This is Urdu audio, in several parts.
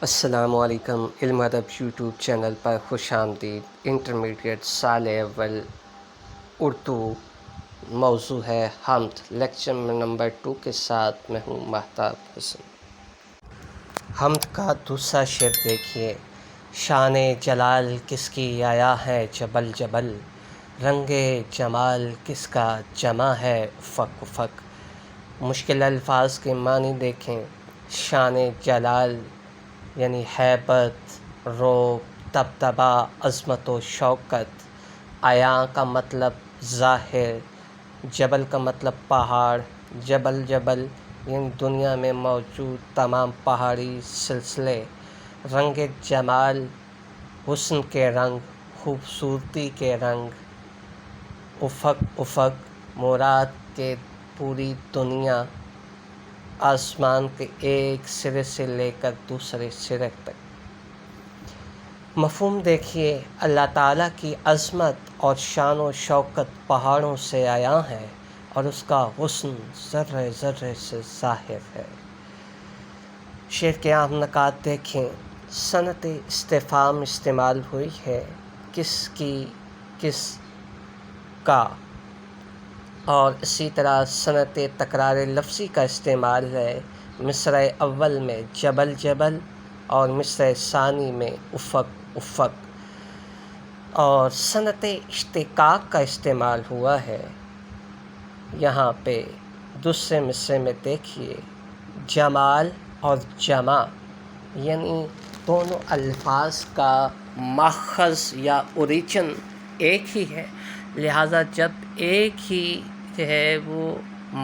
السلام علیکم، علم ادب یوٹیوب چینل پر خوش آمدید۔ انٹرمیڈیٹ سال اول اردو، موضوع ہے حمد۔ لیکچر نمبر 2 کے ساتھ میں ہوں مہتاب حسن۔ حمد کا دوسرا شعر دیکھیے۔ شان جلال کس کی آیا ہے جبل جبل، رنگ جمال کس کا جمع ہے افق افق۔ مشکل الفاظ کے معنی دیکھیں۔ شان جلال یعنی ہیبت، رعب، دبدبا، عظمت و شوکت۔ عیاں کا مطلب ظاہر، جبل کا مطلب پہاڑ، جبل جبل یعنی دنیا میں موجود تمام پہاڑی سلسلے۔ رنگ جمال، حسن کے رنگ، خوبصورتی کے رنگ۔ افق افق، مراد کے پوری دنیا، آسمان کے ایک سرے سے لے کر دوسرے سرے تک۔ مفہوم دیکھیے، اللہ تعالیٰ کی عظمت اور شان و شوکت پہاڑوں سے عیاں ہے اور اس کا حسن ذرے ذرے سے ظاہر ہے۔ شعر کے اہم نکات دیکھیں۔ صنعت استفہام استعمال ہوئی ہے، کس کی، کس کا، اور اسی طرح صنعت تکرار لفظی کا استعمال ہے۔ مصرع اول میں جبل جبل اور مصرع ثانی میں افق افق، اور صنعت اشتقاق کا استعمال ہوا ہے۔ یہاں پہ دوسرے مصرع میں دیکھیے، جمال اور جمع یعنی دونوں الفاظ کا ماخذ یا اوریجن ایک ہی ہے، لہٰذا جب ایک ہی جو ہے وہ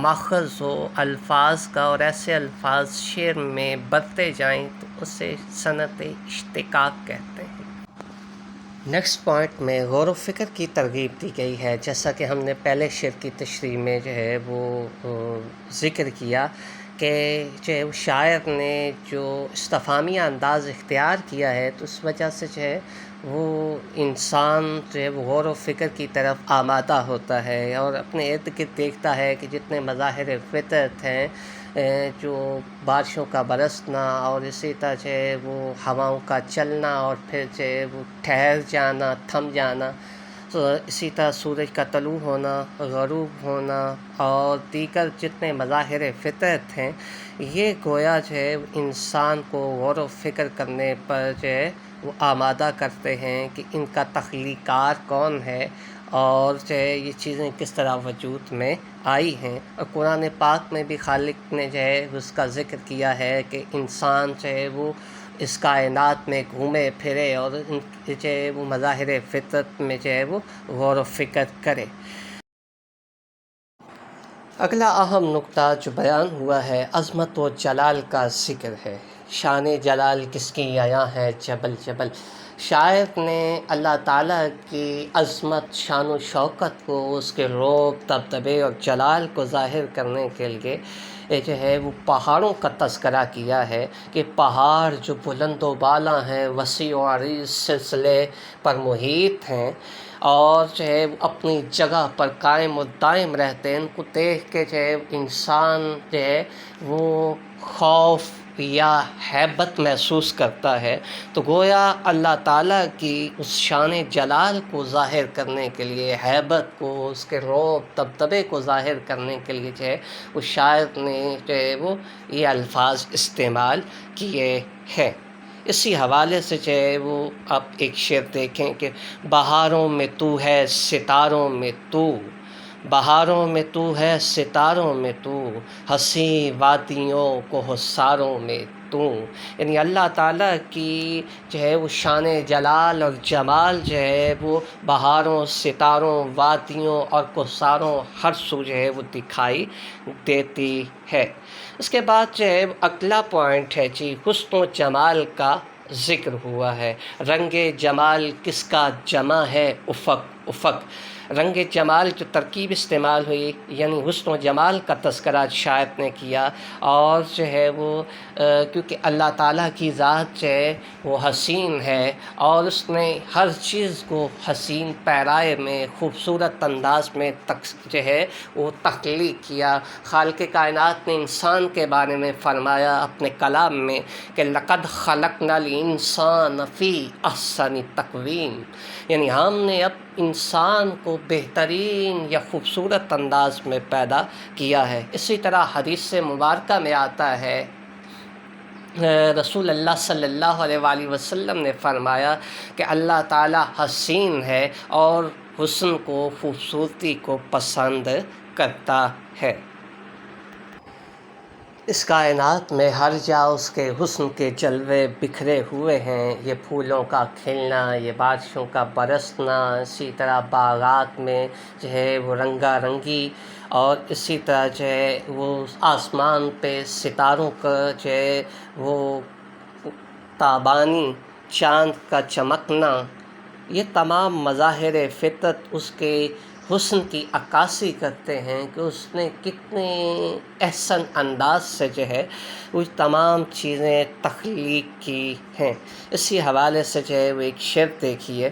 ماخذ ہو الفاظ کا اور ایسے الفاظ شعر میں برتے جائیں تو اسے صنعت اشتقاق کہتے ہیں۔ نیکسٹ پوائنٹ میں غور و فکر کی ترغیب دی گئی ہے، جیسا کہ ہم نے پہلے شعر کی تشریح میں جو ہے وہ ذکر کیا کہ جو ہے شاعر نے جو استفہامیہ انداز اختیار کیا ہے تو اس وجہ سے جو ہے وہ انسان جو ہے وہ غور و فکر کی طرف آمادہ ہوتا ہے اور اپنے ارد گرد دیکھتا ہے کہ جتنے مظاہر فطرت ہیں، جو بارشوں کا برسنا اور اسی طرح جو ہے وہ ہواؤں کا چلنا اور پھر جو ہے وہ ٹھہر جانا، تھم جانا، اسی طرح سورج کا طلوع ہونا، غروب ہونا اور دیگر جتنے مظاہر فطرت ہیں، یہ گویا جو ہے انسان کو غور و فکر کرنے پر جو ہے وہ آمادہ کرتے ہیں کہ ان کا تخلیقار کون ہے اور جو ہے یہ چیزیں کس طرح وجود میں آئی ہیں۔ اور قرآن پاک میں بھی خالق نے جو ہے اس کا ذکر کیا ہے کہ انسان جو ہے وہ اس کائنات میں گھومے پھرے اور ان جو ہے وہ مظاہر فطرت میں جو ہے وہ غور و فکر کرے۔ اگلا اہم نقطہ جو بیان ہوا ہے، عظمت و جلال کا ذکر ہے۔ شان جلال کس کی عیاں ہے جبل جبل۔ شاعر نے اللہ تعالیٰ کی عظمت، شان و شوکت کو، اس کے رعب، دبدبے اور جلال کو ظاہر کرنے کے لیے جو ہے وہ پہاڑوں کا تذکرہ کیا ہے کہ پہاڑ جو بلند و بالا ہیں، وسیع و عریض سلسلے پر محیط ہیں اور جو ہے اپنی جگہ پر قائم و دائم رہتے ہیں، ان کو دیکھ کے جو ہے انسان جو ہے وہ خوف یا ہیبت محسوس کرتا ہے۔ تو گویا اللہ تعالیٰ کی اس شان جلال کو ظاہر کرنے کے لیے، ہیبت کو، اس کے رعب دبدبے کو ظاہر کرنے کے لیے جو ہے اس شاعر نے جو ہے وہ یہ الفاظ استعمال کیے ہیں۔ اسی حوالے سے جو ہے وہ آپ ایک شعر دیکھیں کہ بہاروں میں تو ہے ستاروں میں تو، بہاروں میں تو ہے ستاروں میں تو، حسین وادیوں کو حصاروں میں تو۔ یعنی اللہ تعالیٰ کی جو ہے وہ شان جلال اور جمال جو ہے وہ بہاروں، ستاروں، وادیوں اور کوثروں ہر سو جو ہے وہ دکھائی دیتی ہے۔ اس کے بعد جو ہے اگلا پوائنٹ ہے جی، حسن و جمال کا ذکر ہوا ہے۔ رنگ جمال کس کا جمع ہے افق افق۔ رنگ جمال جو ترکیب استعمال ہوئی یعنی حسن و جمال کا تذکرہ شاعر نے کیا، اور جو ہے وہ کیونکہ اللہ تعالیٰ کی ذات جو ہے وہ حسین ہے، اور اس نے ہر چیز کو حسین پیرائے میں خوبصورت انداز میں جو ہے وہ تخلیق کیا۔ خالق کائنات نے انسان کے بارے میں فرمایا اپنے کلام میں کہ لقد خلقنا الانسان فی احسن تقویم، یعنی ہم نے اب انسان کو بہترین یا خوبصورت انداز میں پیدا کیا ہے۔ اسی طرح حدیث مبارکہ میں آتا ہے، رسول اللہ صلی اللہ علیہ وآلہ وسلم نے فرمایا کہ اللہ تعالیٰ حسین ہے اور حسن کو، خوبصورتی کو پسند کرتا ہے۔ اس کائنات میں ہر جا اس کے حسن کے جلوے بکھرے ہوئے ہیں، یہ پھولوں کا کھلنا، یہ بارشوں کا برسنا، اسی طرح باغات میں جو ہے وہ رنگا رنگی، اور اسی طرح جو ہے وہ آسمان پہ ستاروں کا جو ہے وہ تابانی چاند کا چمکنا، یہ تمام مظاہر فطرت اس کے حسن کی عکاسی کرتے ہیں کہ اس نے کتنے احسن انداز سے جو ہے وہ تمام چیزیں تخلیق کی ہیں۔ اسی حوالے سے جو ہے وہ ایک شعر دیکھیے،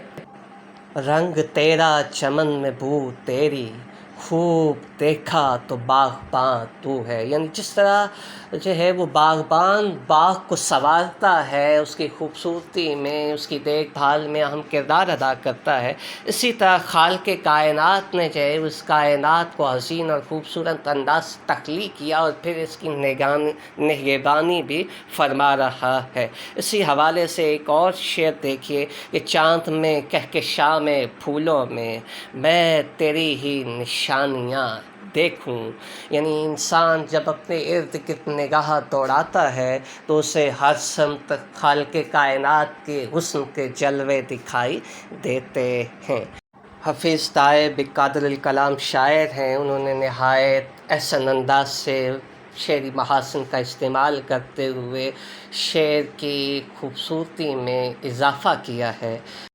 رنگ تیرا چمن میں بو تیری، خوب دیکھا تو باغباں تو ہے، یعنی جس طرح جو ہے وہ باغبان باغ کو سنوارتا ہے، اس کی خوبصورتی میں، اس کی دیکھ بھال میں اہم کردار ادا کرتا ہے، اسی طرح خالق کائنات نے جو ہے اس کائنات کو حسین اور خوبصورت انداز سے تخلیق کیا اور پھر اس کی نگہبانی بھی فرما رہا ہے۔ اسی حوالے سے ایک اور شعر دیکھیے کہ چاند میں کہکشاں میں پھولوں میں تیری ہی نشانیاں دیکھوں، یعنی انسان جب اپنے ارد گرد نگاہ دوڑاتا ہے تو اسے ہر سمت خالق کائنات کے حسن کے جلوے دکھائی دیتے ہیں۔ حفیظ طیب قادر الکلام شاعر ہیں، انہوں نے نہایت احسن انداز سے شعری محاسن کا استعمال کرتے ہوئے شعر کی خوبصورتی میں اضافہ کیا ہے۔